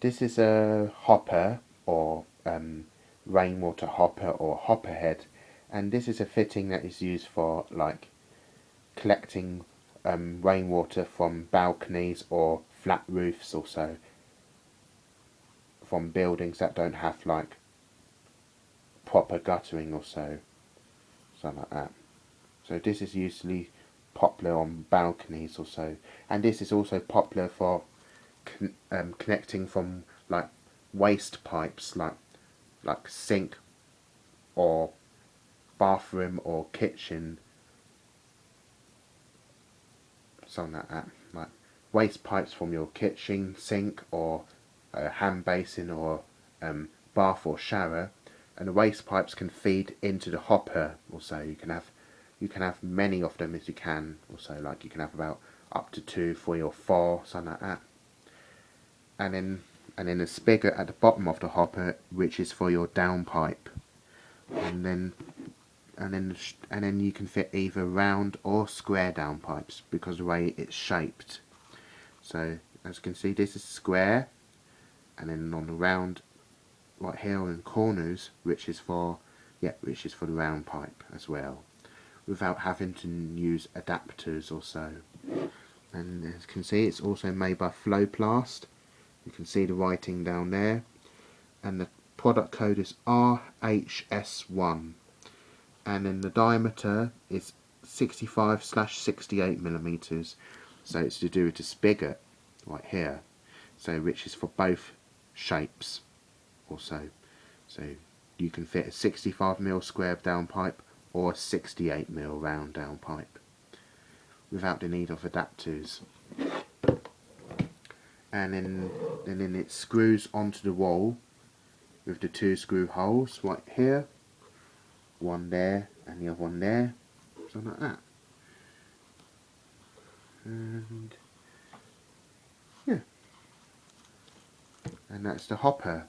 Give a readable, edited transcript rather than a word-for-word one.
This is a hopper, or rainwater hopper, or hopper head, and this is a fitting that is used for like collecting rainwater from balconies or flat roofs, also from buildings that don't have like proper guttering or something like that. So this is usually popular on balconies or so, and this is also popular for connecting from like waste pipes, like sink or bathroom or kitchen, something like that. Like waste pipes from your kitchen sink or a hand basin or bath or shower, and the waste pipes can feed into the hopper. Also, you can have many of them as you can. Also, like you can have about up to 2, 3, or 4, something like that. And then a spigot at the bottom of the hopper, which is for your downpipe. And then you can fit either round or square downpipes because of the way it's shaped. So as you can see, this is square, and then on the round right here in corners, which is for the round pipe as well, without having to use adapters or so. And as you can see, it's also made by Flowplast. You can see the writing down there, and the product code is RHS1, and then the diameter is 65/68 millimeters. So it's to do with the spigot right here, so which is for both shapes also. So you can fit a 65mm square downpipe or a 68mm round downpipe without the need of adapters. And then it screws onto the wall with the 2 screw holes right here, one there and the other one there, something like that. And yeah, and that's the hopper.